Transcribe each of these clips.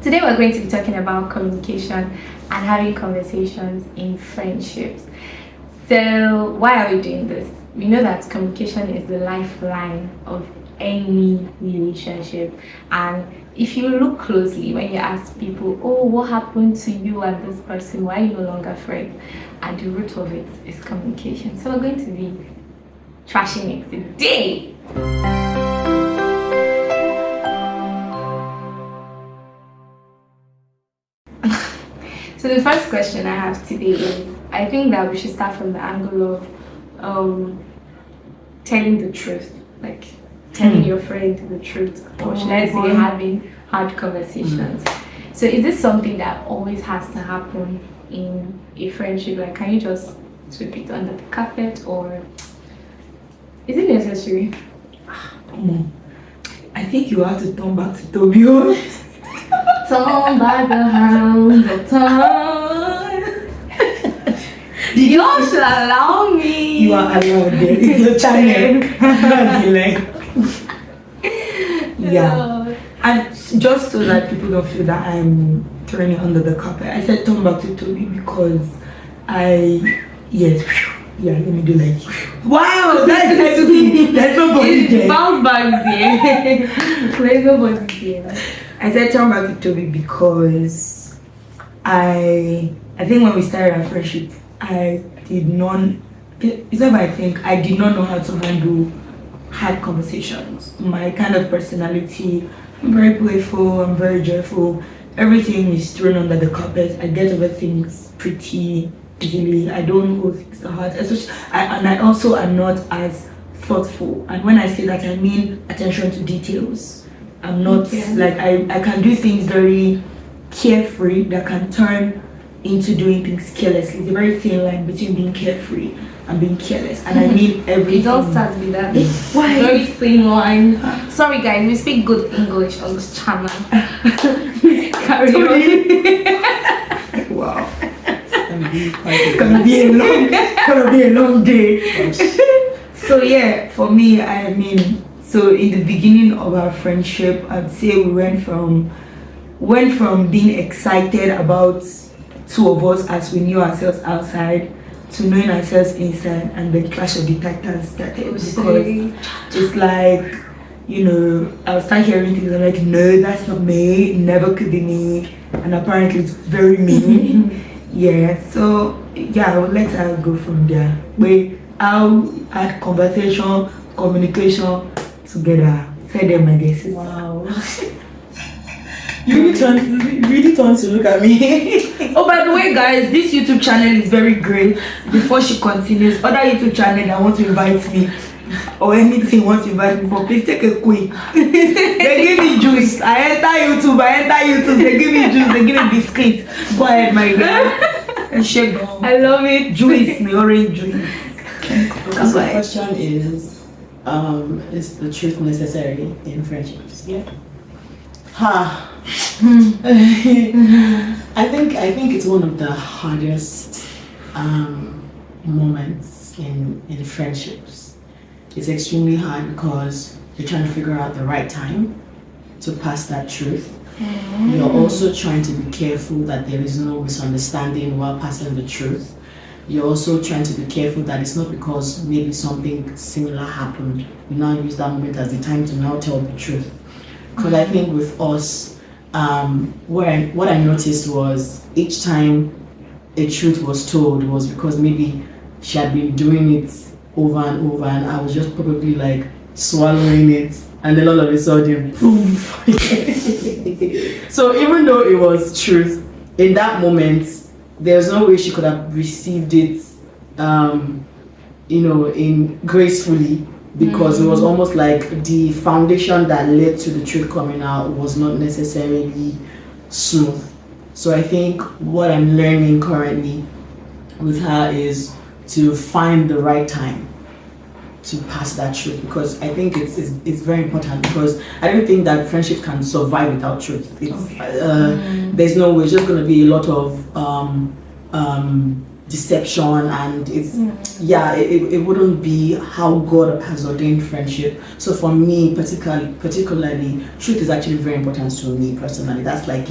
Today we're going to be talking about communication and having conversations in friendships. So why are we doing this? We know that communication is the lifeline of any relationship, and if you look closely when you ask people, oh, what happened to you and this person, why are you no longer friends, and the root of it is communication. So we're going to be trashing it today. So the first question I have today is, I think that we should start from the angle of telling the truth, like telling your friend the truth, or should I say having hard conversations. So is this something that always has to happen in a friendship? Like, can you just sweep it under the carpet, or is it necessary? I think you have to turn back to Toby. Turn back the hands of time. You all should allow me. You are allowed there. It's your channel. Yeah. And just so that people don't feel that I'm turning under the carpet, I said turn back to Toby because let me do like, wow, that's nice to me. There's nobody there. Bounce back there. There's nobody there. I said turn back to Toby because I think when we started our friendship, I did not know how to handle hard conversations. My kind of personality, I'm very playful, I'm very joyful. Everything is thrown under the carpet. I get over things pretty easily. I don't hold things to heart. I also am not as thoughtful. And when I say that, I mean attention to details. I'm not like I can do things very carefree that can turn into doing things carelessly. It's a very thin line between being carefree and being careless. And I mean everything. It all starts with that. Why? Very thin line. Sorry guys, we speak good English on this channel. Carry on. Wow. It's gonna be a long day. So yeah, for me, so in the beginning of our friendship, I'd say we went from being excited about two of us as we knew ourselves outside to knowing ourselves inside, and the clash of the titans started because it's like, I'll start hearing things. I'm like, no, that's not me, it never could be me, and apparently it's very me. So I will let her go from there. I'll add conversation, communication together. Say them, I guess. Wow. You really turn to look at me. Oh, by the way, guys, this YouTube channel is very great. Before she continues, other YouTube channel that want to invite me or anything want to invite me for, please take a quick. They give me juice. I enter YouTube. They give me juice. They give me biscuits. Go ahead, my girl. And shake down. I love it. Juice, me orange juice. So the question is the truth necessary in friendships? Yeah. I think it's one of the hardest moments in friendships. It's extremely hard because you're trying to figure out the right time to pass that truth. You're also trying to be careful that there is no misunderstanding while passing the truth. You're also trying to be careful that it's not because maybe something similar happened. You now use that moment as the time to now tell the truth. Because I think with us, what I noticed was each time a truth was told was because maybe she had been doing it over and over, and I was just probably like swallowing it, and then all of a sudden, boom. So even though it was truth, in that moment, there's no way she could have received it, in gracefully, because it was almost like the foundation that led to the truth coming out was not necessarily smooth. So I think what I'm learning currently with her is to find the right time to pass that truth, because I think it's very important, because I don't think that friendship can survive without truth. There's no way. It's just going to be a lot of deception, and it wouldn't be how God has ordained friendship. So for me particularly, truth is actually very important to me personally. That's like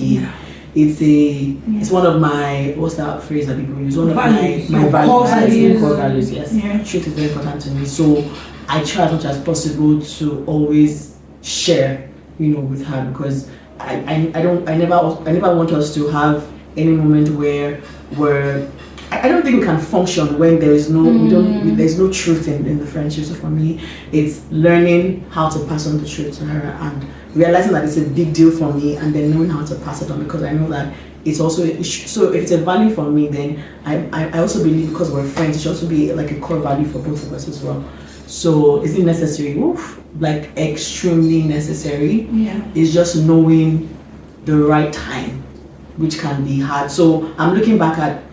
it's one of my, what's that phrase that people use? One of Values. my Core values. values. Core values, yes. Yeah. Truth is very important to me. So I try as much as possible to always share, with her, because I never want us to have any moment where I don't think we can function when there is there's no truth in the friendship. So for me, it's learning how to pass on the truth to her and realizing that it's a big deal for me, and then knowing how to pass it on, because I know that it's also so if it's a value for me, then I also believe, because we're friends, it should also be like a core value for both of us as well. So is it necessary? Like extremely necessary. Yeah. It's just knowing the right time, which can be hard. So I'm looking back at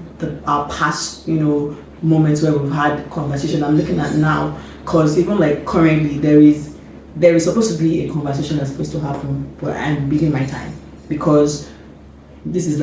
our past, moments where we've had conversation. I'm looking at now, because even like currently there is supposed to be a conversation that's supposed to happen, but I'm beating my time, because this is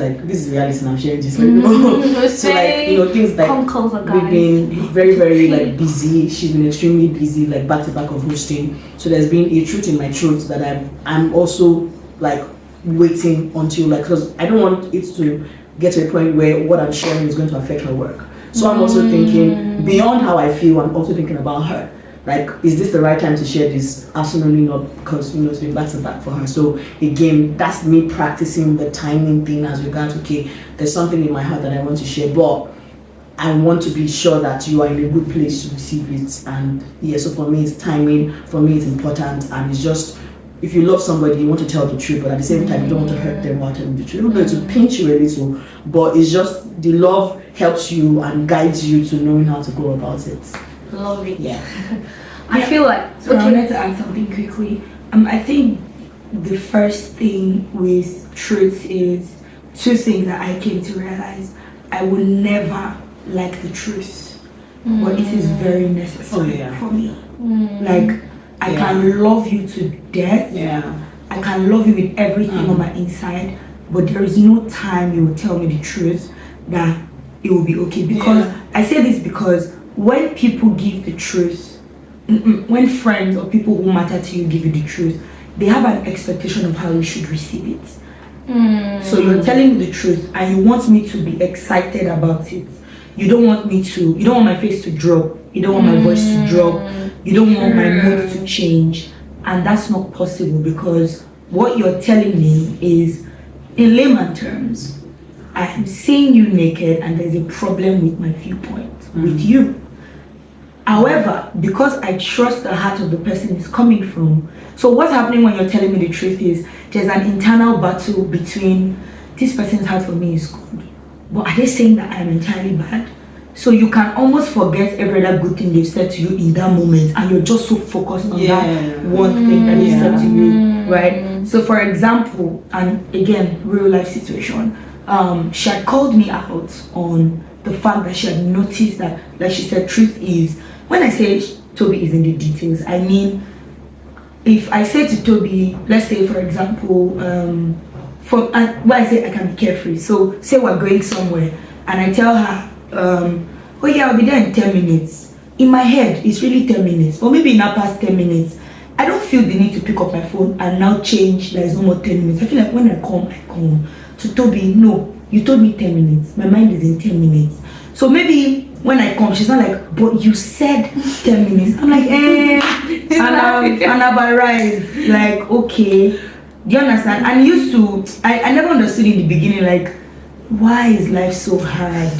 reality, and I'm sharing this. So like, things like come closer, guys. we've been very, very like busy. She's been extremely busy, like back to back of hosting. So there's been a truth in my throat that I'm also like waiting until, like, because I don't want it to get to a point where what I'm sharing is going to affect her work. So I'm also thinking beyond how I feel. I'm also thinking about her. Like, is this the right time to share this? Absolutely not, because it's been back to back for her. So again, that's me practicing the timing thing as regards, okay, there's something in my heart that I want to share, but I want to be sure that you are in a good place to receive it. And so for me, it's timing. For me, it's important, and it's just, if you love somebody, you want to tell the truth, but at the same time, you don't want to hurt them while telling the truth. Even though it will pinch you a little, but it's just the love helps you and guides you to knowing how to go about it. Love it. Yeah. I feel like, So I wanted to add something quickly. I think the first thing with truth is two things that I came to realize. I will never like the truth, but it is very necessary for me. Like, I can love you to death. Yeah. I can love you with everything on my inside, but there is no time you will tell me the truth that it will be okay. Because I say this because when people give the truth, when friends or people who matter to you give you the truth, they have an expectation of how you should receive it. So you're telling me the truth and you want me to be excited about it. You don't want my face to drop. You don't want my voice to drop. You don't want my mood to change. And that's not possible, because what you're telling me is, in layman terms, I am seeing you naked and there's a problem with my viewpoint, with you. However, because I trust the heart of the person is coming from, so what's happening when you're telling me the truth is, there's an internal battle between, this person's heart for me is good, but are they saying that I'm entirely bad? So you can almost forget every other good thing they've said to you in that moment, and you're just so focused on that one thing that they said to you, right? So for example, and again, real life situation, she had called me out on the fact that she had noticed that, like she said, truth is, when I say Toby is in the details, I mean, if I say to Toby, let's say for example, when I say I can be carefree, so say we're going somewhere and I tell her, oh yeah, I'll be there in 10 minutes. In my head, it's really 10 minutes, or maybe in our past 10 minutes. I don't feel the need to pick up my phone and now change, there is no more 10 minutes. I feel like when I come. To Toby, no, you told me 10 minutes. My mind is in 10 minutes. So maybe when I come, she's not like, but you said 10 minutes. I'm like, and I've arrived. Like, okay. Do you understand? And I never understood in the beginning, like, why is life so hard?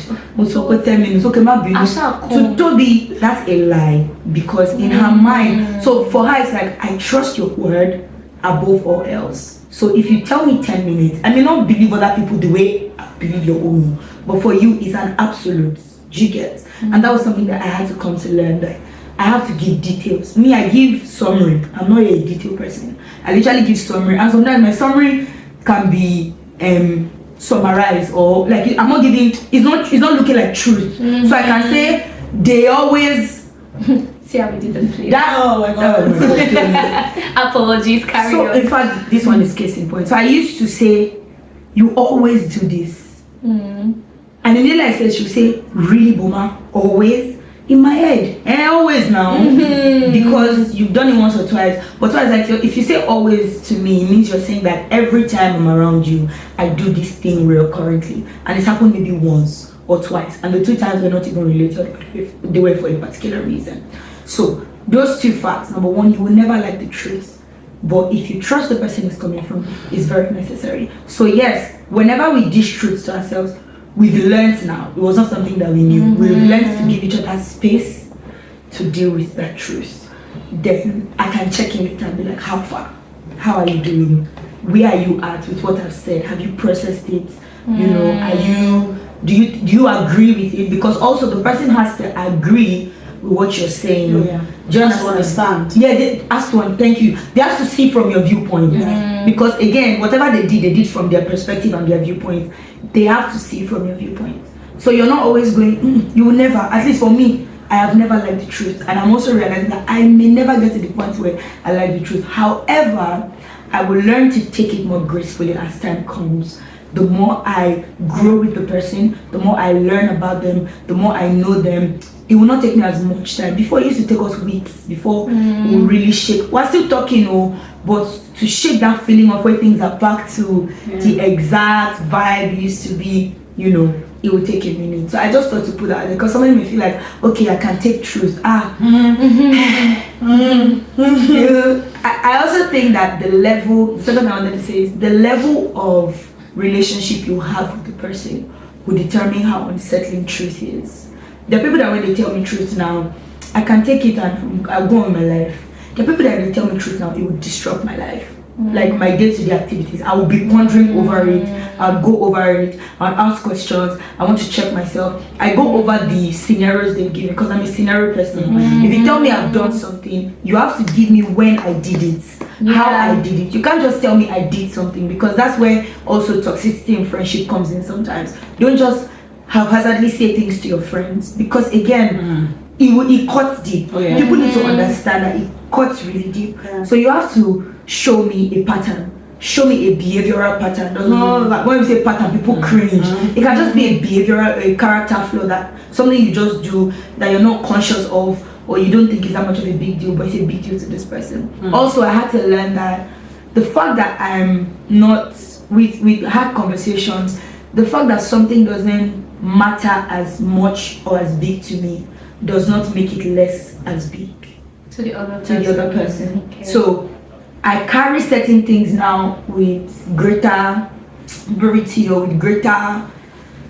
So 10 minutes. Okay, to Toby, that's a lie, because in her mind, so for her it's like, I trust your word above all else. So if you tell me 10 minutes, I may not believe other people the way I believe your own, but for you it's an absolute. Do you get? And that was something that I had to come to learn, that I have to give details. Me, I give summary. I'm not a detail person. I literally give summary, and sometimes my summary can be summarized, or like I'm not giving. It's not looking like truth. So I can say they always. See how we didn't play that. Oh my god. Apologies, carry on. In fact, this one is case in point. So I used to say, you always do this. And immediately I said, she'll say, really, Boma? Always? In my head. Always now. Because you've done it once or twice. But I was like, if you say always to me, it means you're saying that every time I'm around you, I do this thing recurrently. And it's happened maybe once or twice. And the 2 times were not even related. They were for a particular reason. So, those 2 facts. Number 1, you will never like the truth. But if you trust the person is coming from, it's very necessary. So yes, whenever we dish truths to ourselves, we've learned now. It was not something that we knew. We've learned to give each other space to deal with that truth. Then I can check in with her and be like, how far? How are you doing? Where are you at with what I've said? Have you processed it? You know, do you agree with it? Because also the person has to agree with what you're saying. Yeah. Do you Just understand. Yeah, they has to. Thank you. They have to see from your viewpoint. Because again, whatever they did from their perspective and their viewpoint. They have to see from your viewpoint. So you're not always going, you will never, at least for me, I have never liked the truth. And I'm also realizing that I may never get to the point where I like the truth. However, I will learn to take it more gracefully as time comes. The more I grow with the person, the more I learn about them, the more I know them. It will not take me as much time. Before, it used to take us weeks before we really shake. We're still talking, but to shake that feeling of where things are back to the exact vibe it used to be, it will take a minute. So I just thought to put that out there because somebody may feel like, okay, I can take truth. I also think that the second I wanted to say is the level of relationship you have with the person will determine how unsettling truth is. There are people that when they tell me truth now, I can take it and I'll go on my life. There are people that when they tell me truth now, it will disrupt my life. Like my day-to-day activities, I will be pondering over it. I'll go over it. I'll ask questions. I want to check myself. I go over the scenarios they give me because I'm a scenario person. If you tell me I've done something, you have to give me when I did it, how I did it. You can't just tell me I did something because that's where also toxicity in friendship comes in sometimes. Don't just haphazardly say things to your friends because again, it cuts deep. People need to understand that it cuts really deep. So you have to show me a pattern. Show me a behavioral pattern. Does not like when we say pattern, people cringe. It can just be a behavioral, a character flaw that something you just do that you're not conscious of or you don't think is that much of a big deal, but it's a big deal to this person. Also, I had to learn that the fact that I'm not we had conversations, the fact that something doesn't matter as much or as big to me does not make it less as big to the other person. Okay. So I carry certain things now with greater purity or with greater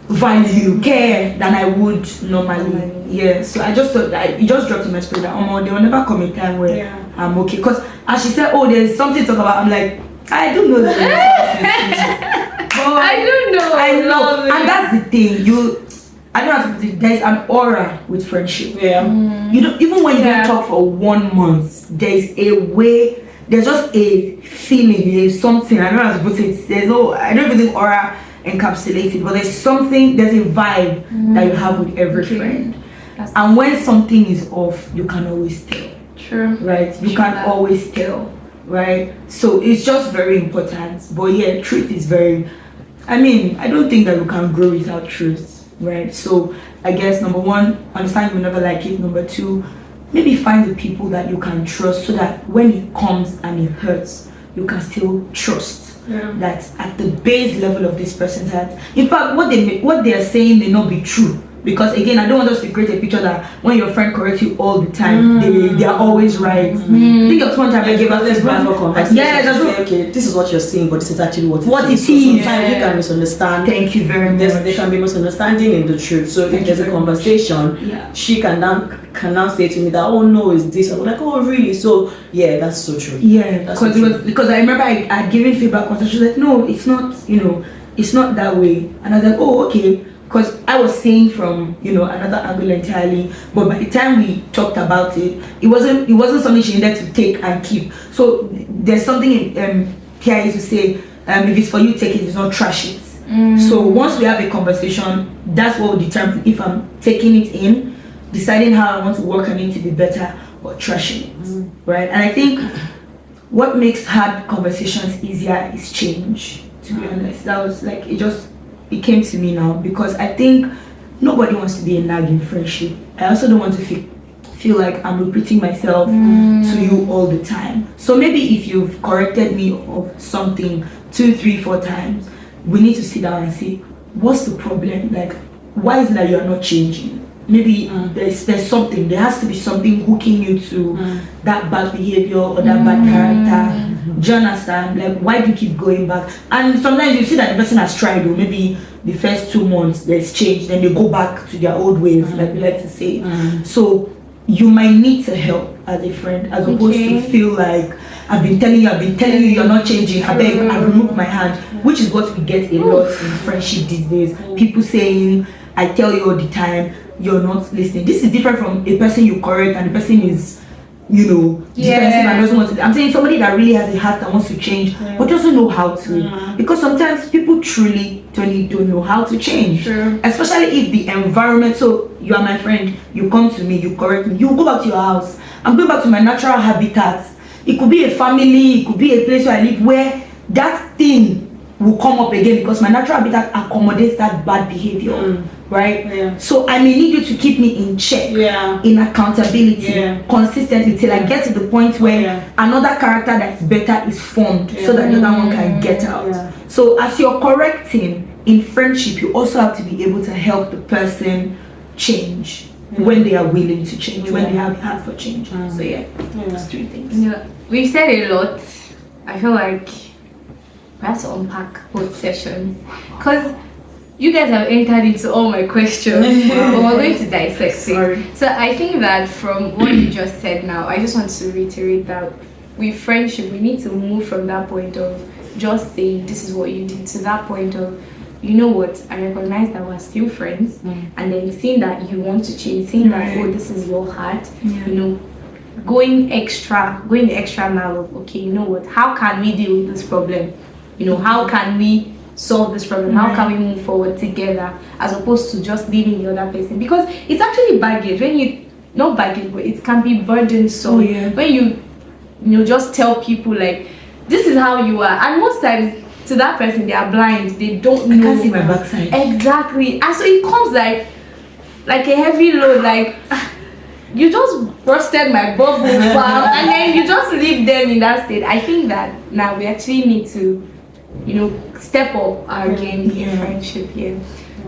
value, care than I would normally. Yeah. So I just thought that it just dropped in my spirit that there will never come a time where I'm okay. Because as she said, there's something to talk about. I'm like, I don't know that. I don't know. I know. And that's the thing. I don't have to. There's an aura with friendship. Yeah. You don't even when you don't talk for 1 month. There's a way. There's just a feeling. There's something. I don't know how to put it. I don't even think aura encapsulated, but there's something. There's a vibe that you have with every friend. And when something is off, you can always tell. True. Right. You can always tell. Right. So it's just very important. But yeah, truth is very. I don't think that you can grow without truth. Right, so I guess number 1, understand you will never like it. Number 2, maybe find the people that you can trust so that when it comes and it hurts, you can still trust that at the base level of this person's heart. In fact, what they are saying may not be true. Because again, I don't want us to create a picture that when your friend corrects you all the time, they are always right. I think there was one time I gave us this brand for conversation. Yeah, okay, this is what you're saying, but this is actually what it is. So sometimes you can misunderstand. Thank you very much. There can be misunderstanding in the truth. So if there's a conversation, she can now say to me that, oh no, it's this. I'm like, oh really? So yeah, that's so true. Yeah, because I remember I had given feedback once and she was like, no, it's not, it's not that way. And I was like, oh okay. Because I was saying from another angle entirely, but by the time we talked about it, it wasn't something she needed to take and keep. So there's something Kia used to say, if it's for you, take it. It's not trash it. So once we have a conversation, that's what will determine if I'm taking it in, deciding how I want to work on it to be better, or trashing it, right? And I think what makes hard conversations easier is change. To be honest, that was like it it came to me now, because I think nobody wants to be a nagging friendship. I also don't want to feel like I'm repeating myself to you all the time. So maybe if you've corrected me of something 2, 3, 4 times, we need to sit down and see what's the problem. Like, why is it that you're not changing? Maybe there's something. There has to be something hooking you to that bad behavior or that bad character. Do you understand? Like, why do you keep going back? And sometimes you see that the person has tried, or maybe the first 2 months there's change, then they go back to their old ways, like we like to say. So you might need to help as a friend, as opposed to feel like I've been telling you, you're not changing. I beg, I remove my hand, which is what we get a lot in friendship these days. People saying, I tell you all the time, you're not listening. This is different from a person you correct and the person is, defensive and doesn't want to. I'm saying somebody that really has a heart that wants to change, but doesn't know how to. Because sometimes people truly don't know how to change. Especially if the environment, so you are my friend, you come to me, you correct me, you go back to your house. I'm going back to my natural habitat. It could be a family, it could be a place where I live, where that thing will come up again, because my natural habitat accommodates that bad behavior. Right? So I may need you to keep me in check, in accountability, consistently, till I get to the point where another character that's better is formed, so that the other one can get out. So as you're correcting in friendship, you also have to be able to help the person change when they are willing to change, when they have heart for change. So those 3 things. We've said a lot. I feel like we have to unpack both sessions, because you guys have entered into all my questions, but we're going to dissect it. So I think that from what you just said now, I just want to reiterate that with friendship, we need to move from that point of just saying this is what you did, to that point of, you know what, I recognize that we're still friends, and then seeing that you want to change, seeing that, oh, this is your heart, going the extra mile of, okay, you know what, how can we deal with this problem? How can we solve this problem? How can we move forward together, as opposed to just leaving the other person? Because it's actually baggage when you, not baggage, but it can be burdensome when you just tell people like, this is how you are, and most times to that person they are blind, they don't know. I can't see my backside. Exactly. And so it comes like a heavy load, like you just busted my bubble and then you just leave them in that state. I think that now we actually need to step up our game in friendship here.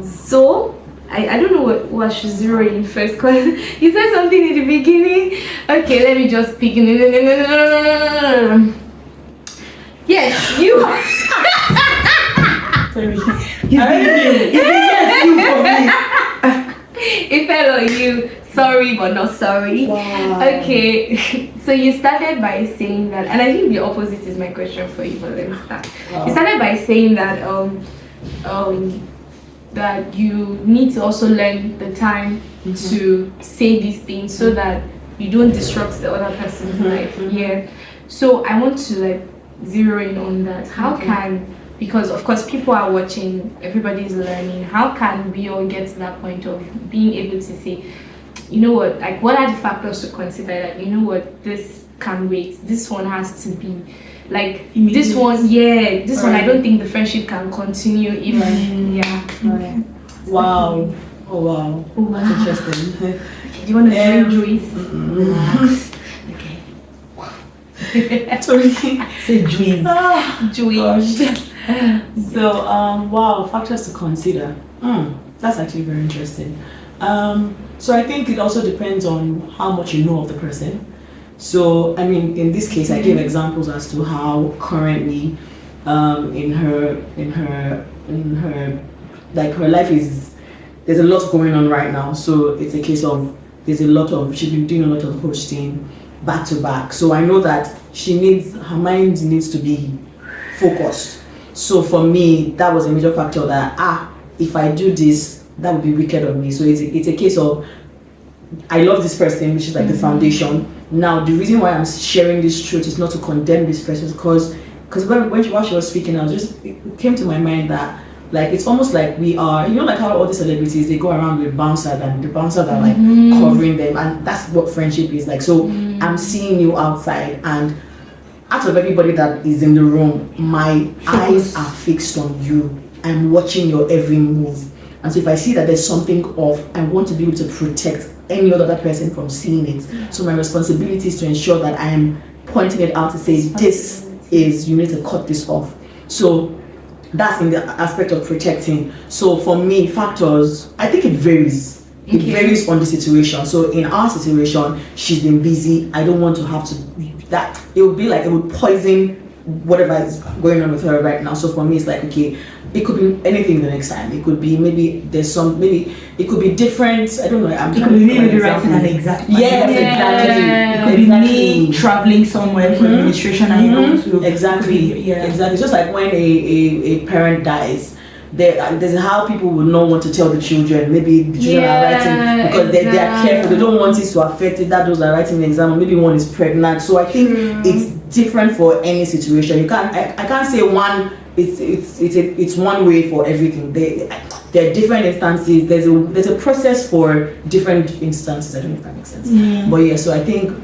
So I don't know what I should zero in first, because you said something in the beginning. Okay, let me just pick. Yes, you. Sorry. Yes, you for me. It fell on you. Sorry, but not sorry. Wow. Okay, so you started by saying that, and I think the opposite is my question for you, but let me start. Wow. You started by saying that that you need to also learn the time to say these things, so that you don't disrupt the other person's life. Yeah. So I want to zero in on that. How can, because of course people are watching, everybody's learning, how can we all get to that point of being able to say, you know what, what are the factors to consider, you know what, this can wait, this one has to be this one, this one, I don't think the friendship can continue even. Wow. Oh wow. That's interesting. Do you want to drink juice? Sorry. Say juice. Juice. So wow, factors to consider. That's actually very interesting. So I think it also depends on how much you know of the person. So I mean, in this case, I gave examples as to how currently, in her her life is, there's a lot going on right now. So it's a case of she's been doing a lot of hosting back to back. So I know that her mind needs to be focused. So for me, that was a major factor that if I do this, that would be wicked of me. So it's a case of, I love this person, which is the foundation. Now the reason why I'm sharing this truth is not to condemn this person, because while she was speaking, it came to my mind that it's almost like we are, how all the celebrities, they go around with bouncers, and the bouncers are covering them, and that's what friendship is like. So I'm seeing you outside, and out of everybody that is in the room, my eyes are fixed on you. I'm watching your every move. And so if I see that there's something off, I want to be able to protect any other person from seeing it. So my responsibility is to ensure that I am pointing it out to say, this is, you need to cut this off. So that's in the aspect of protecting. So for me, factors, I think it varies. It varies on the situation. So in our situation, she's been busy. I don't want to have to, that it would be like it would poison whatever is going on with her right now. So for me, it's like, okay, it could be anything the next time. It could be maybe it could be different. I don't know. It could be me writing an exam. Yes, exactly. It could be me traveling somewhere for administration and you know to exactly. It's just like when a parent dies. There's how people would not want to tell the children. Maybe the children are writing because they are careful. They don't want it to affect it. That those are writing the exam. Or maybe one is pregnant. So I think it's different for any situation. You can't. I can't say one. It's one way for everything. There are different instances. There's a process for different instances. I don't know if that makes sense. But yeah. So I think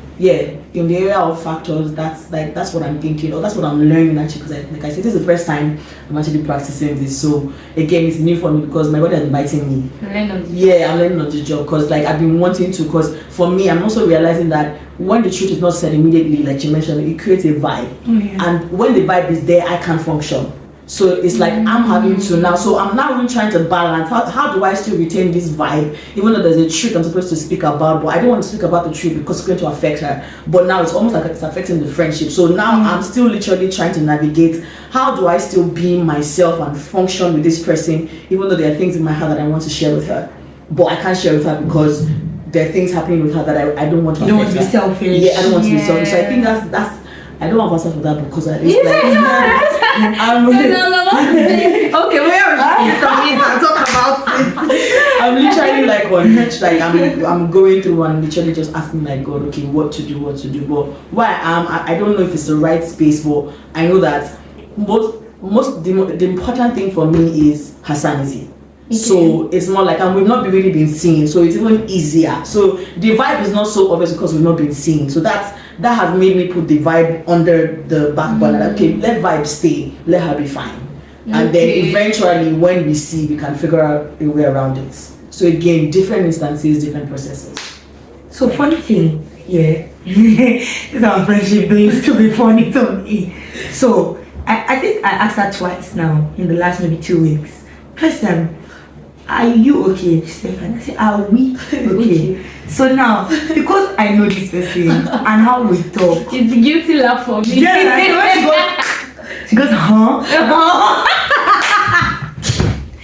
in the area of factors, that's what I'm thinking, or that's what I'm learning actually, because like I said, this is the first time I'm actually practicing this. So again, it's new for me because my body is inviting me. I'm learning on the job because like I've been wanting to. Because for me, I'm also realizing that when the truth is not said immediately, like you mentioned, it creates a vibe, and when the vibe is there, I can't function. So it's like I'm having to now. So I'm now really trying to balance. How do I still retain this vibe, even though there's a truth I'm supposed to speak about, but I don't want to speak about the truth because it's going to affect her. But now it's almost like it's affecting the friendship. So now I'm still literally trying to navigate. How do I still be myself and function with this person, even though there are things in my heart that I want to share with her, but I can't share with her because there are things happening with her that I don't want to. You don't want to be selfish. Yeah, I don't want to be selfish. So I think that's. I don't have answer for that because at least okay, where are you talk about it? I'm literally like on edge, like I'm going through and literally just asking like God, okay, what to do. But where I don't know if it's the right space, but I know that the important thing for me is her sanity. So it's more like, and we've not really been seen, so it's even easier. So the vibe is not so obvious because we've not been seen. So that has made me put the vibe under the back burner. Okay, let vibe stay, let her be fine, and then eventually when we see, we can figure out a way around it. So again, different instances, different processes. So funny thing, this is our friendship used to be funny to me. So I think I asked her twice now in the last maybe 2 weeks. First time, are you okay, Stefan? I said, are we okay? So now, because I know this person and how we talk, it's a guilty laugh for me. Yeah, she goes, huh?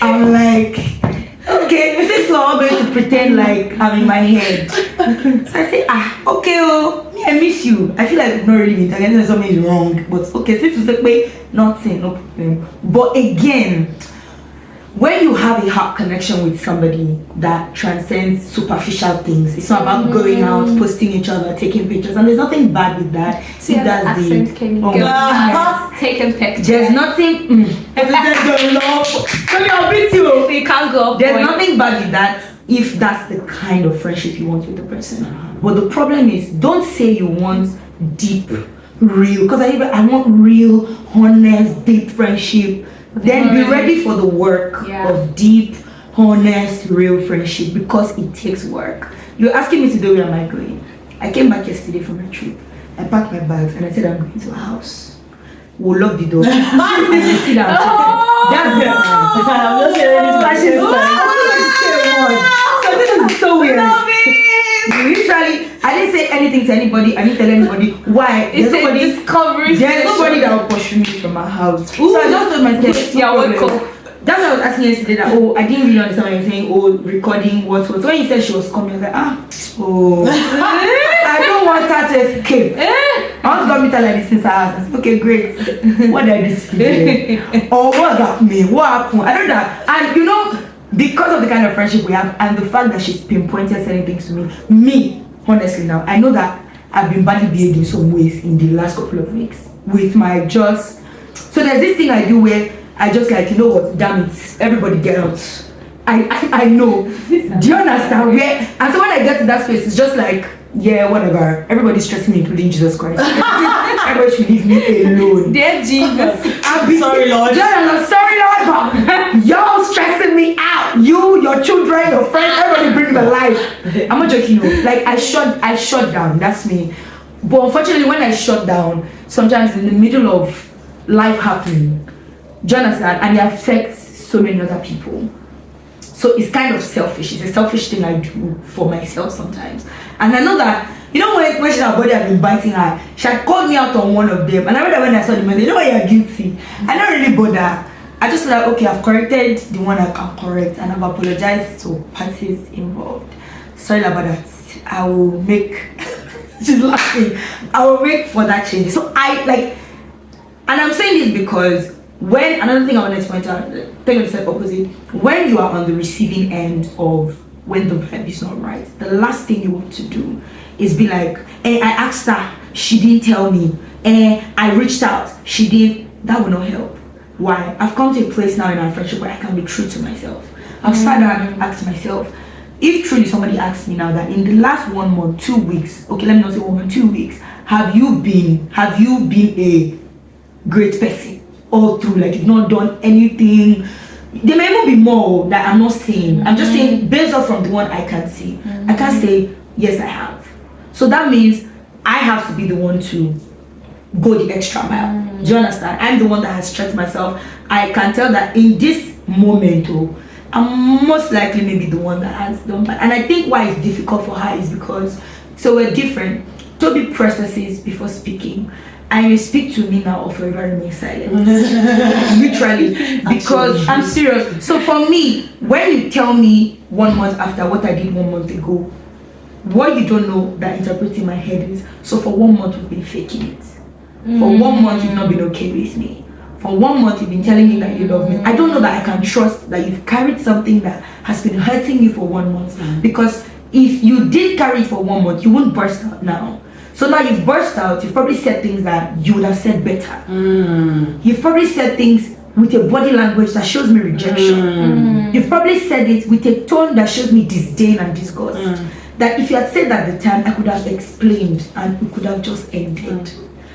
I'm like, okay, this is all going to pretend like I'm in my head. So I say, okay, I miss you. I feel like we've not really been talking, something is wrong. But okay, since you said, nothing, no problem. But again, when you have a heart connection with somebody that transcends superficial things, it's not about going out, posting each other, taking pictures, and there's nothing bad with that. See, that's accent can go. Taking pictures. There's nothing. I'll beat you. You can't go. There's nothing bad with that if that's the kind of friendship you want with the person. But the problem is, don't say you want deep, real, because I want real, honest, deep friendship. Then be ready for the work of deep, honest, real friendship, because it takes work. You're asking me today, where am I going? I came back yesterday from a trip. I packed my bags and I said, I'm going to a house. We'll lock the door. And you see that. That's it. I'm just hearing this. So this is so weird. Literally, I didn't say anything to anybody. I didn't tell anybody why. It's a discovery. There's nobody that will pursue me from my house. So I just told myself, welcome. That's what I was asking yesterday. That I didn't really understand what you're saying. Recording what. So when you said she was coming, I was like, I don't want her to escape. I want to go meet her like this since her house. I said, okay, great. What did I do? Or what that mean? What happened? I don't know. And you know, because of the kind of friendship we have and the fact that she's pinpointed certain things to me, honestly now, I know that I've been badly behaved in some ways in the last couple of weeks with my just. So there's this thing I do where I just like, you know what, damn it, everybody get out. I know. Do you understand? And so when I get to that space, it's just like, yeah, whatever. Everybody's stressing me, including Jesus Christ. Everybody should leave me alone. Dear Jesus. Sorry, Lord. I'm sorry, Lord, but y'all stressing me out. You, your children, your friends, everybody bring me life. I'm not joking. Like I shut down. That's me. But unfortunately, when I shut down, sometimes in the middle of life happening, do you understand? And it affects so many other people. So it's kind of selfish. It's a selfish thing I do for myself sometimes. And I know that, you know, when she's her body had been biting her, she had called me out on one of them. And I remember when I saw the message, you know why you're guilty? I don't really bother. I just feel like, okay, I've corrected the one I can correct and I've apologized to parties involved. Sorry about that. I will make, she's laughing, I will make further changes. So I like, and I'm saying this because when, another thing I wanted to point out, take a step opposite, when you are on the receiving end of when the vibe is not right, the last thing you want to do is be like, I asked her, she didn't tell me, I reached out, she didn't. That will not help. Why? I've come to a place now in our friendship where I can be true to myself. I've started to ask myself, if truly somebody asks me now that in the last 1 month, 2 weeks, okay, let me not say 1 month, 2 weeks, have you been a great person all through? Like you've not done anything. There may even be more that I'm not saying. I'm just saying based off from the one I can see. I can't say yes I have. So that means I have to be the one to go the extra mile. Do you understand? I'm the one that has stretched myself. I can tell that in this moment, I'm most likely maybe the one that has done that. And I think why it's difficult for her is because, so we're different. Toby processes before speaking. And you speak to me now or forever remain silent. Literally. Because I'm serious. So for me, when you tell me 1 month after what I did 1 month ago, what you don't know that interpreting my head is, so for 1 month we've been faking it. For 1 month you've not been okay with me. For 1 month you've been telling me that you love me. I don't know that I can trust that you've carried something that has been hurting you for 1 month. Because if you did carry it for 1 month, you won't burst out now. So now you've burst out, you've probably said things that you would have said better. You've probably said things with a body language that shows me rejection. You've probably said it with a tone that shows me disdain and disgust. That if you had said that at the time, I could have explained and we could have just ended.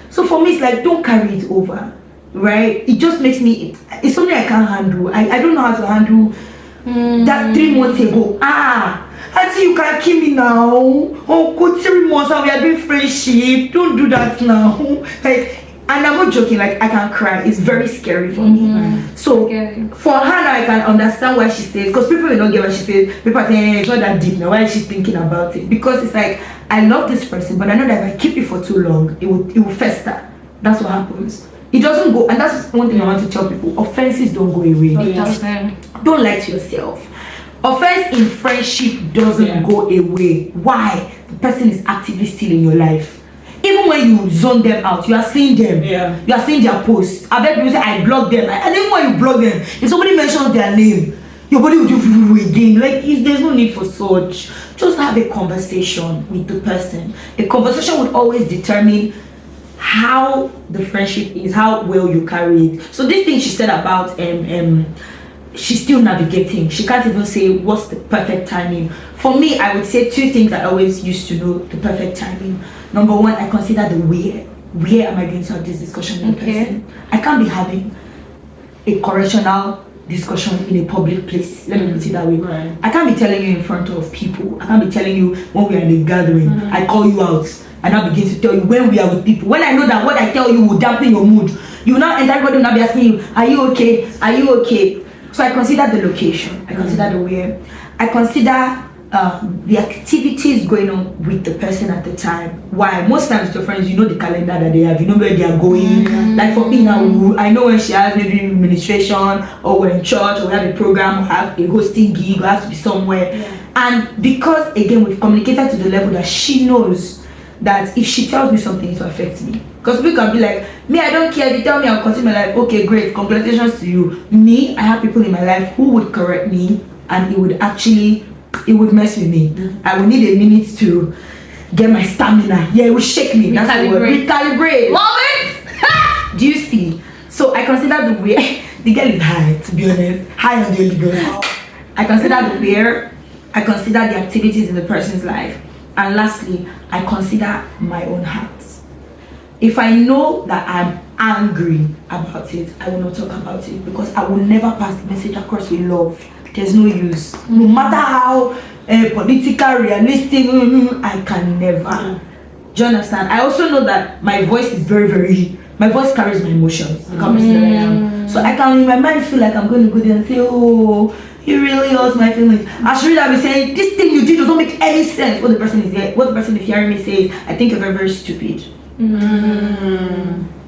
So for me, it's like, don't carry it over, right? It just makes me, it's something I can't handle. I don't know how to handle that 3 months ago. Auntie, you can kill me now. Oh, good 3 months and we are doing friendship. Don't do that now. Like, and I'm not joking, like I can cry. It's very scary for me. So for her now, I can understand why she says, because people will not get what she says. People are saying, it's not that deep now. Why is she thinking about it? Because it's like, I love this person, but I know that if I keep it for too long, it will fester. That's what happens. It doesn't go, and that's one thing I want to tell people. Offenses don't go away. Don't lie to yourself. Offense in friendship doesn't go away. Why? The person is actively still in your life. Even when you zone them out, you are seeing them. You are seeing their posts. I bet people say I block them. And even when you block them, if somebody mentions their name, your body will do again. Like there's no need for such. Just have a conversation with the person. A conversation would always determine how the friendship is, how well you carry it. So this thing she said about she's still navigating. She can't even say what's the perfect timing. For me, I would say 2 things I always used to know the perfect timing. Number 1, I consider the where am I going to have this discussion with the person. I can't be having a correctional discussion in a public place. Let me put it that way. I can't be telling you in front of people. I can't be telling you when we are in a gathering. I call you out and I begin to tell you when we are with people. When I know that what I tell you will dampen your mood, you will not, and everybody will not be asking you, are you okay? Are you okay? So I consider the location. I consider the where. I consider the activities going on with the person at the time. Why? Most times with your friends, you know the calendar that they have, you know where they are going. Like for me now, I know when she has maybe administration, or we're in church, or we have a program, or have a hosting gig, or has to be somewhere. And because again we've communicated to the level that she knows that if she tells me something, it will affect me. Because we can be like, me, I don't care. If you tell me I'll continue my life, okay, great, congratulations to you. Me, I have people in my life who would correct me, and it would mess with me. I will need a minute to get my stamina. Yeah, it will shake me. That's the word. Recalibrate. Love it. Do you see? So I consider the way. The girl is high, to be honest. High on the Holy Ghost. I consider the where. I consider the activities in the person's life. And lastly, I consider my own heart. if I know that I'm angry about it, I will not talk about it, because I will never pass the message across with love. There's no use. No matter how political, realistic, I can never. Do you understand? I also know that my voice is my voice carries my emotions. The person that I am. So I can in my mind feel like I'm going to go there and say, oh, you really hurt my feelings. I should really be saying, this thing you did does not make any sense. What the person is hearing me say is, I think you're very, very stupid.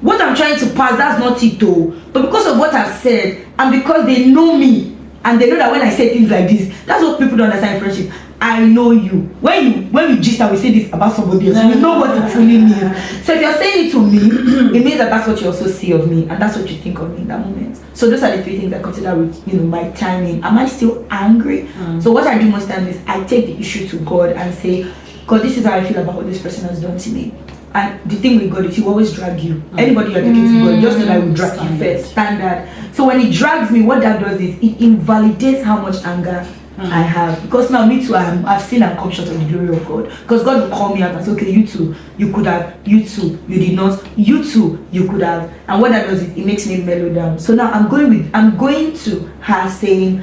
What I'm trying to pass, that's not it though. But because of what I've said, and because they know me, and they know that when I say things like this, that's what people don't understand in friendship. I know you. When you gist and we say this about somebody else, you know what it truly means. So if you're saying it to me, it means that that's what you also see of me, and that's what you think of me in that moment. So those are the three things I consider with my timing. Am I still angry? So what I do most times is I take the issue to God and say, God, this is how I feel about what this person has done to me. And the thing with God is He will always drag you. Anybody you're taking to God, just know that I will drag you first. Standard. So when He drags me, what that does is it invalidates how much anger I have. Because now me too, I've seen and come short of the glory of God. Because God will call me out and say, okay, you too, you could have, you too, you did not, you too, you could have. And what that does is it makes me mellow down. So now I'm going to her saying,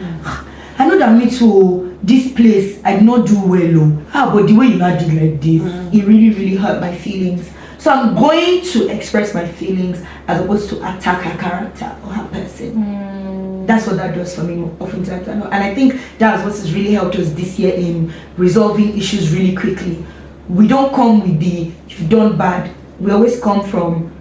I know that me too, this place I did not do well, but the way you not did like this, it really, really hurt my feelings. So I'm going to express my feelings as opposed to attack her character or her person. That's what that does for me oftentimes. And I think that's what has really helped us this year in resolving issues really quickly. We don't come with the, if you've done bad, we always come from,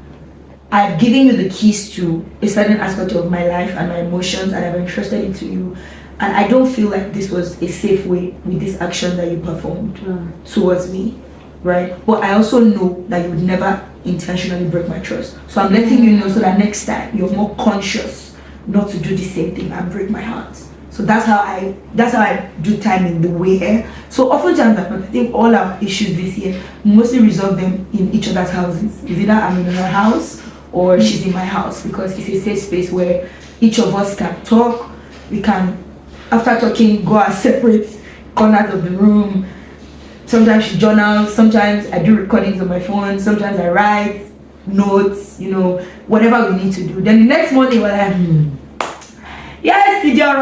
I've given you the keys to a certain aspect of my life and my emotions, and I've entrusted it to you. And I don't feel like this was a safe way with this action that you performed towards me, right? But I also know that you would never intentionally break my trust. So I'm letting you know so that next time you're more conscious not to do the same thing and break my heart. So that's how I do time in the way. So oftentimes, I think all our issues this year mostly resolve them in each other's houses. It's either I'm in her house or she's in my house, because it's a safe space where each of us can talk. We can, after talking, go our separate corners of the room. Sometimes she journals, sometimes I do recordings on my phone, sometimes I write notes, whatever we need to do. Then the next morning we're like, yes, we can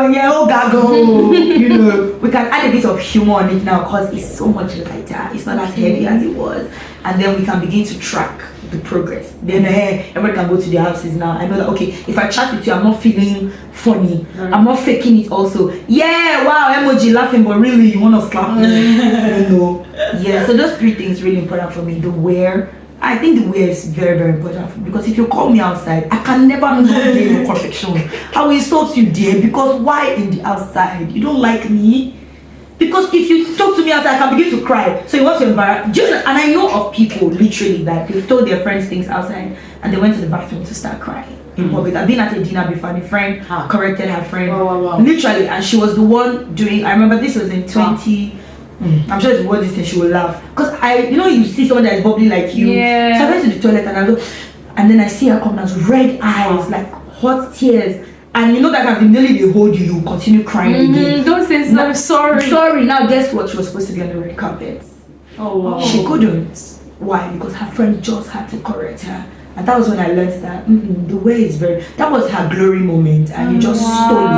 add a bit of humor on it now because it's so much lighter. It's not as heavy as it was. And then we can begin to track the progress. Then everybody can go to their houses now. I know that, okay, if I chat with you, I'm not feeling funny. I'm not faking it also. Yeah, wow, emoji laughing, but really you want to slap me. Yeah, so those three things really important for me. The where. I think the way is very, very important for me, because if you call me outside, I can never know your perfection. I will insult you there, because why in the outside? You don't like me? Because if you talk to me outside, I can begin to cry. So you want to embarrass. And I know of people literally that they've told their friends things outside and they went to the bathroom to start crying in public. I've been at a dinner before and a friend corrected her friend. Wow. Literally, and she was the one doing, I remember this was in 20. I'm sure it's what this thing she will laugh. Because you see someone that is bubbly like you. Yeah. So I went to the toilet and I go, and then I see her come down with red eyes, like hot tears. And you know that if nearly they hold you, you continue crying again. Don't say so. No, sorry. Now guess what? She was supposed to be on the red carpet. Oh wow. She couldn't. Why? Because her friend just had to correct her. And that was when I learned that the way is that was her glory moment, and you just stole it.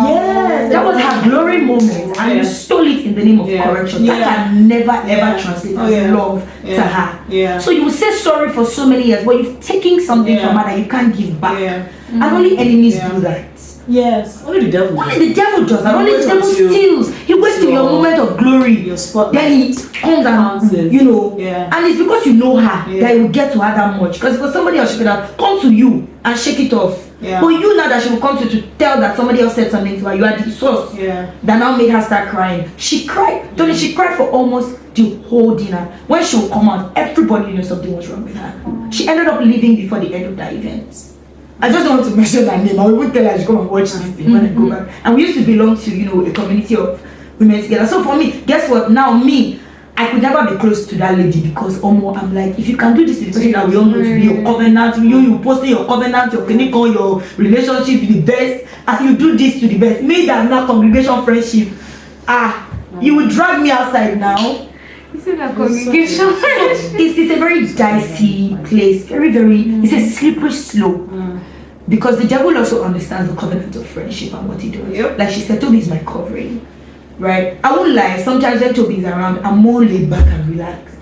Yes, that was her glory moment, and you stole it in the name of correction. That can never ever translate as love to her. Yeah. So you will say sorry for so many years, but you've taken something from her that you can't give back. And only enemies do that. Yes, only the devil. Only the devil does that. Only the devil steals. He waits till your moment of glory. Your spotlight. Then he comes and and it's because you know her that you will get to her that much. Because if it was somebody else, she could have come to you and shake it off. Yeah. But you know that she will come to tell that somebody else said something to her. You are the source. Yeah. That now made her start crying. She cried. She cried for almost the whole dinner. When she would come out, everybody knew something was wrong with her. She ended up leaving before the end of that event. I just don't want to mention that name. I will tell her to come and watch this thing when I go back. And we used to belong to, a community of women together. So for me, guess what? Now I could never be close to that lady, because I'm like, if you can do this to the person that we all know to be your covenant, you posting your covenant, your clinical, your relationship the best, as you do this to the best, me that now congregation friendship, you will drag me outside now. Is it a communication? It's a very dicey place, it's a slippery slope. Because the devil also understands the covenant of friendship and what he does. Yep. Like she said, Toby is my covering. Right? I won't lie, sometimes when Toby is around, I'm more laid back and relaxed.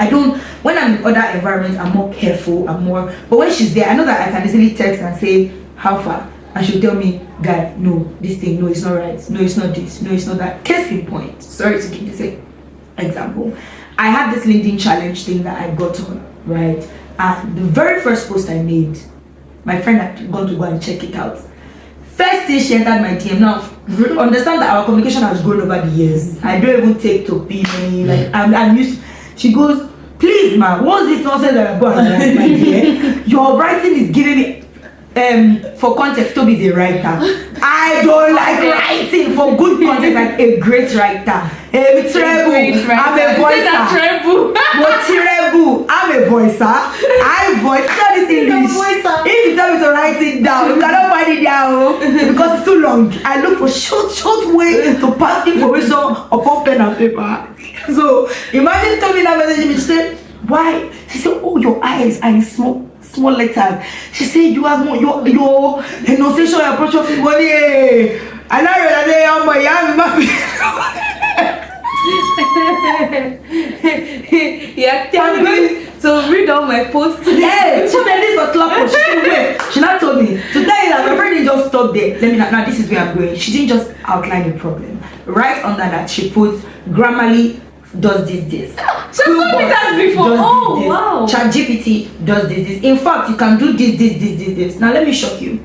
When I'm in other environments, I'm more careful, but when she's there, I know that I can easily text and say, how far? And she'll tell me, guy, no, this thing, no, it's not right, no, it's not this, no, it's not that. Case in point, sorry to keep this example. I had this LinkedIn challenge thing that I got on, right? And the very first post I made, my friend had gone to go and check it out. First thing she entered my DM. Now, understand that our communication has grown over the years. I don't even take to people. Like I'm used. She goes, please, man, what's this nonsense that I'm going to write, my dear? Your writing is giving me. For context, Toby is a writer. I don't like writing for good context, like a great writer. I'm a voicer. I'm a voicer. I voice. Tell this English. If you tell me to write it down, you cannot find it down because it's too long. I look for short way to pass information upon pen and paper. So imagine Toby that message me. She said, why? She said, oh, your eyes are in small letters. She said, you have more your enunciation, your approach of money. I know that they are my Yeah, tell me to read all my posts. Yes, she said this was slap. She said, wait, she not told me to tell you that my friend didn't just stop there. Let me now this is where I'm going. She didn't just outline the problem. Right under that, she put Grammarly does this. She told me that before. Oh, wow. ChatGPT does this. In fact, you can do this. Now let me shock you.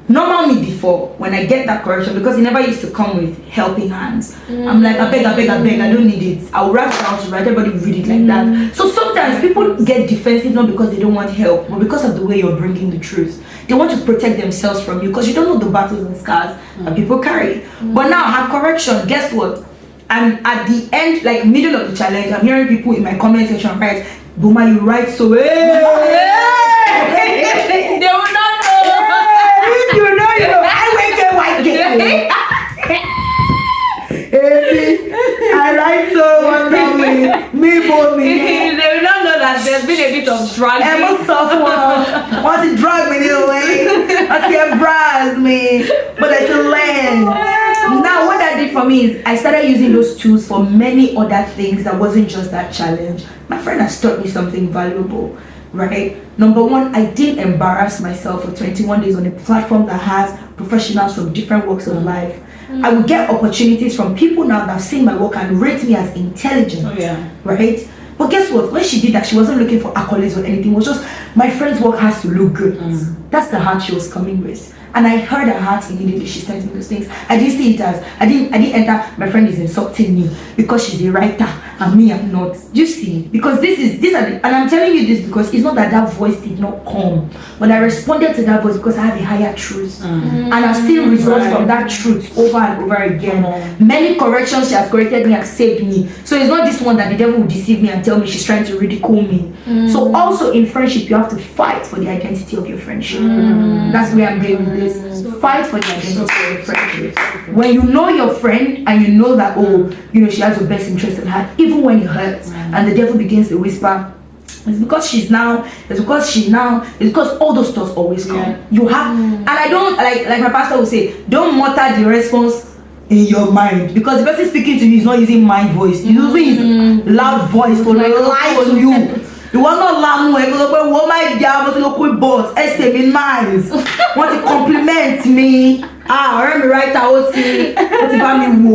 Normally before, when I get that correction, because it never used to come with helping hands, I'm like, I beg, I don't need it. I'll write it out to write, everybody read it like that. So sometimes people get defensive not because they don't want help, but because of the way you're bringing the truth. They want to protect themselves from you because you don't know the battles and scars that people carry. But now, her correction, guess what? And at the end, like middle of the challenge, I'm hearing people in my comment section write, Boma, you write so well. They will not know. If you know, I wake a white girl. I write so wonderfully. Me. They will not know that there's been a bit of dragging. I'm a sophomore. Want to drag me away? Want to embarrass me? But I still learn. Now what that did for me is I started using those tools for many other things that wasn't just that challenge. My friend has taught me something valuable, right? Number one, I didn't embarrass myself for 21 days on a platform that has professionals from different walks of life. I would get opportunities from people now that have seen my work and rate me as intelligent, right? But guess what? When she did that, she wasn't looking for accolades or anything. It was just, my friend's work has to look good. That's the heart she was coming with. And I heard her heart immediately. She sent me those things. I didn't see it as, I didn't enter, my friend is insulting me because she's a writer and me I'm not. You see? Because and I'm telling you this because it's not that voice did not come. But I responded to that voice because I have a higher truth. And I've seen results from that truth over and over again. Many corrections she has corrected me have saved me. So it's not this one that the devil will deceive me and tell me she's trying to ridicule me. So also in friendship, you have to fight for the identity of your friendship. That's where I'm going with this. Fight for the identity of your friendship. When you know your friend and you know that, she has your best interest at heart, even when it hurts, and the devil begins to whisper, it's because all those thoughts always come. You have, and I don't, like my pastor will say, don't mutter the response in your mind, because the person speaking to you is not using my voice, he's using his loud voice to lie to you. You want not laugh because what my dad was local boss, me nice. Want to compliment me? I me right out. What about me?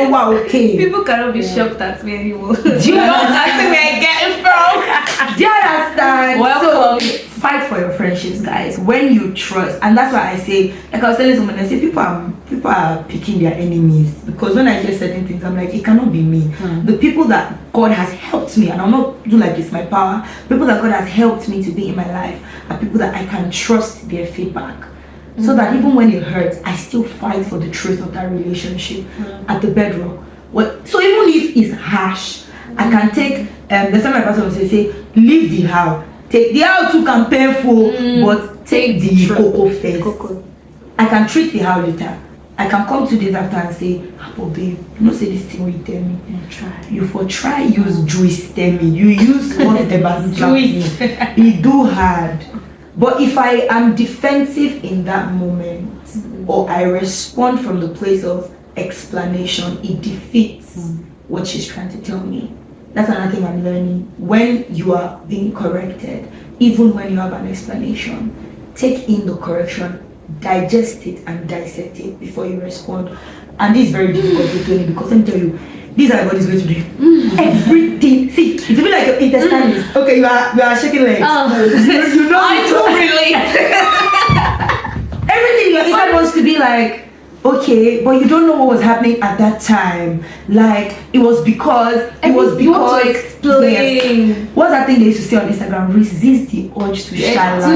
Wow, okay. People cannot be shocked at me anymore. Do you understand where I get it from? Do you understand? Welcome. So, fight for your friendships, guys. When you trust, and that's why I say, like I was telling someone, I say people are picking their enemies, because when I hear certain things, I'm like, it cannot be me. The people that God has helped me, and I'm not doing like it's my power. People that God has helped me to be in my life are people that I can trust their feedback. So that even when it hurts, I still fight for the truth of that relationship at the bedrock. So even if it's harsh, I can take, the time my pastor will say, leave the how. Take the how too can painful, but take the cocoa first. I can treat the how later. I can come 2 days after and say, oh babe, say this thing will tell me. You for try use juice tell me. You use whatever juice. It do hard. But if I am defensive in that moment, or I respond from the place of explanation, it defeats what she's trying to tell me. That's another thing I'm learning. When you are being corrected, even when you have an explanation, take in the correction, digest it and dissect it before you respond. And this is very difficult to Tony, because let me tell you, these are what is going to do. Everything. See, it's a bit like your intestine is okay. You are shaking legs. You know, I do relate. Everything your inside wants to be like, okay, but you don't know what was happening at that time. Like it was because you want to explain. Yes. What's that thing they used to say on Instagram? Resist the urge to shala.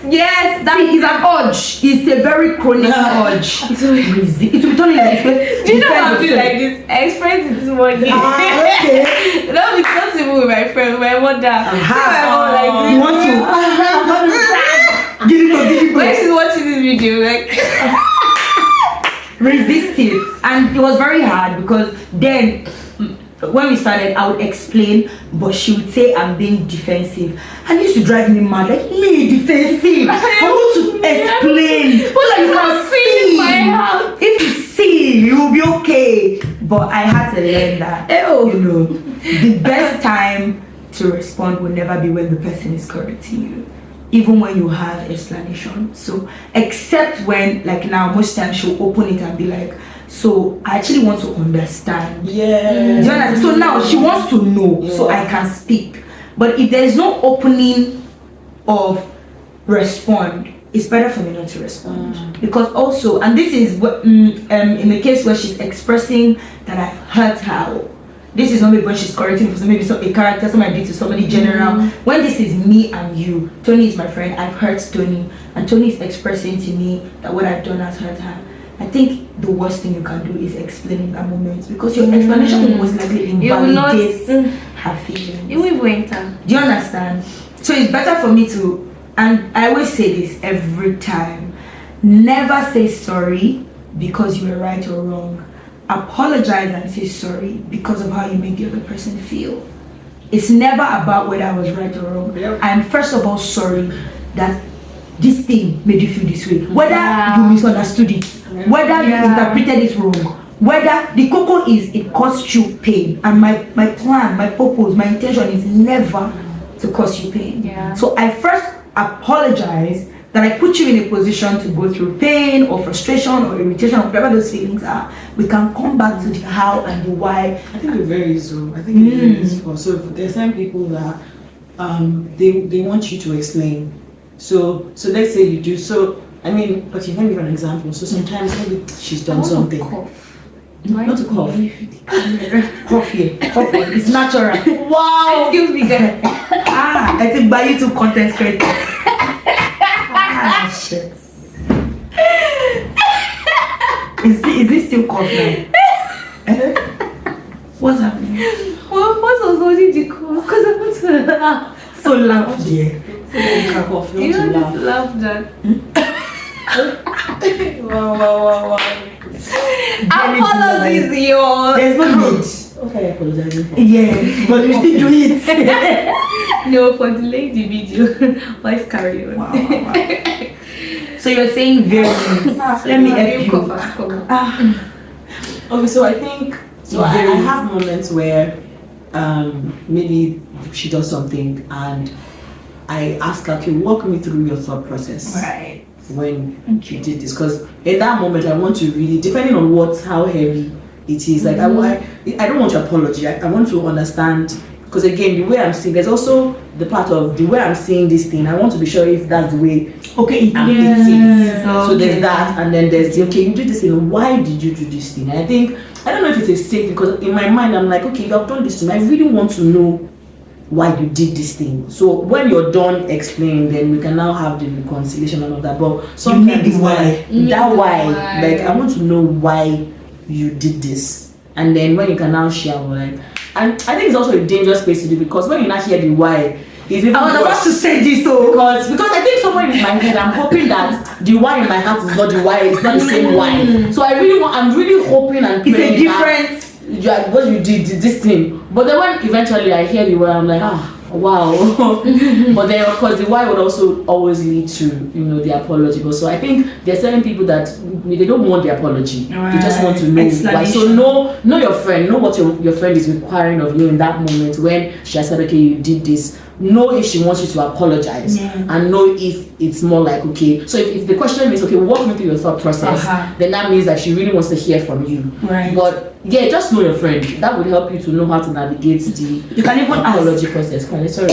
Yes, that is an urge. It's a very chronic urge. It will be turning like this. Do you know how I feel like this? I experienced it this morning. Okay. That was not even with my friend, my mother. You want to give it when she's watching this video, like resist it. And it was very hard because then when we started, I would explain, but she would say I'm being defensive. And it used to drive me mad, like me defensive. I want to explain. Well, you can see my house. If you see, you will be okay. But I had to learn that. The best time to respond will never be when the person is correcting you, even when you have explanation. So except when, like now, most times she'll open it and be like, so I actually want to understand. Yeah. Do you understand? So now she wants to know, so I can speak. But if there's no opening of respond, it's better for me not to respond. Because also, and this is what in the case where she's expressing that I've hurt her. This is not maybe when she's correcting for maybe a character somebody did to somebody general. When this is me and you, Tony is my friend, I've hurt Tony, and Tony is expressing to me that what I've done has hurt her. I think the worst thing you can do is explain in that moment, because your explanation will most likely invalidate her feelings. You will enter. Do you understand? So it's better for me to, and I always say this every time, never say sorry because you were right or wrong. Apologize and say sorry because of how you make the other person feel. It's never about whether I was right or wrong. I'm first of all sorry that this thing made you feel this way. Whether you misunderstood it, whether you interpreted it wrong, whether the cocoa is it caused you pain. And my plan, my purpose, my intention is never to cause you pain. So I first apologize that I put you in a position to go through pain or frustration or irritation or whatever those feelings are. We can come back to the how and the why. I think it varies. I think it varies. So there's some people that they want you to explain. So let's say you do. So I mean, but you can give an example. So sometimes maybe she's done something. Not to cough. Cough here. It's natural. Wow. Excuse me, guys. I think by you to content creator. Shit. Is this still cough now? What's happening? Well, what was holding the cough? Because I want to laugh. So loud, dear. You know, just laugh that. Wow. Apologies, y'all. There's no need. Okay, I apologize. Yeah, but you still do it. No, for delaying the video. Let's carry on. Wow. So you're saying variance. Let me help you. Okay, so I think I have moments where maybe she does something and I ask her, okay, walk me through your thought process. Right. When you did this, because in that moment I want to really, depending on how heavy it is, like I don't want your apology. I want to understand, because again, the way I'm seeing, there's also the part of the way I'm seeing this thing. I want to be sure if that's the way it is. So there's that, and then there's the, okay, you did this thing, why did you do this thing? And I think, I don't know if it's a sick, because in my mind I'm like, okay, you have done this to me, I really want to know why you did this thing. So when you're done explaining, then we can now have the reconciliation and all that. But sometimes why, like I want to know why you did this, and then when you can now share, like, and I think it's also a dangerous place to do, because when you not hear the why, it's even I was about to say this, because I think somewhere in my head, I'm hoping that the why in my heart is not the why, it's not the same why. So I'm really hoping and It's praying a difference. what you did this thing. But then when eventually I hear the why, I'm like, wow. But then of course the why would also always lead to the apology. But so I think there are certain people that they don't want the apology. They just want to know why. So know your friend, know what your friend is requiring of you in that moment when she has said, okay, you did this. Know if she wants you to apologize, and know if it's more like, okay, so if the question is, okay, walk me through your thought process, then that means that she really wants to hear from you. Right. But yeah, just know your friend. That would help you to know how to navigate the You can even apology process. Sorry.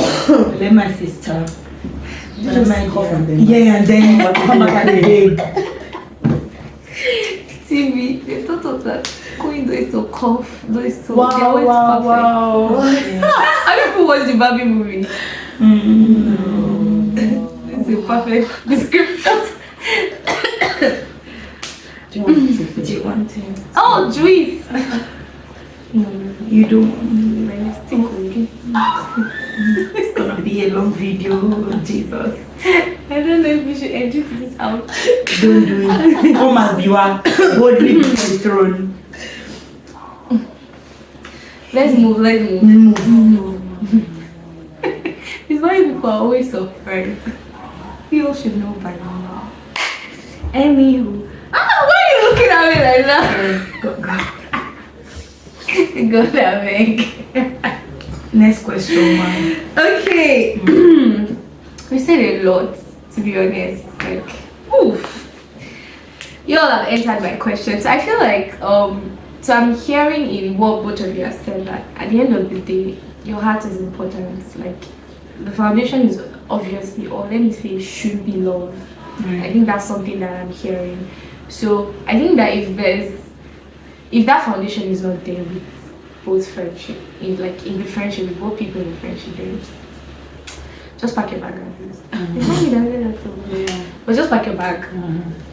Let my sister. Let my cough and then and then come back again. TV, they thought of that. Going those to cough, those to wow. How people watch the Barbie movie? This is a perfect description. Do you want to take Do you want to? Oh, juice. You don't. My lipstick will be. It's gonna be a long video. Jesus. I don't know if we should edit this out. Don't do it. Come as you are. Boldly before the throne. Let's move. It's why people are always surprised. People should know by now. Anywho. Why are you looking at me like that? God, I beg. Next question, man. Okay. We said a lot, to be honest. Like, oof. You all have answered my questions. I feel like, so I'm hearing in what both of you have said that at the end of the day, your heart is important. Like, the foundation is obviously, or let me say, should be love. I think that's something that I'm hearing. So I think that if that foundation is not there with both friendship, in the friendship, with both people in the friendship, then just pack your bag and leave. It's not me that said that though. But just pack your bag.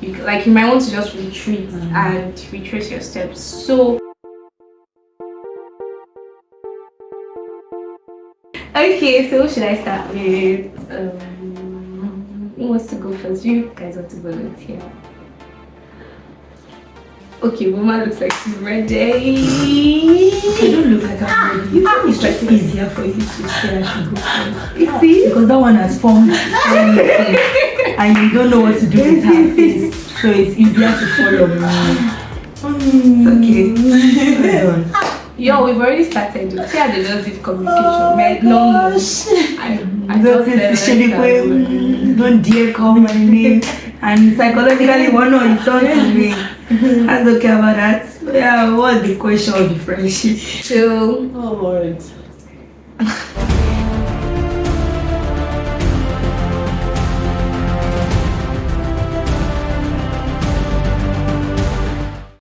You might want to just retreat and retrace your steps. So okay, so should I start with who wants to go first? You guys want to volunteer? Okay, Mama looks like she's ready. I don't look like I'm ready. You think it's just easier for you to say I should go first? See? Because that one has formed and you don't know what to do with her face. So it's easier to follow me. It's okay. Well done. Yo, we've already started. See how they just did communication. Man, no. I Don't just say don't dare call my name. And psychologically, one of you turn to me. That's okay about that. So yeah, what's the question of the friendship? So, Oh Lord.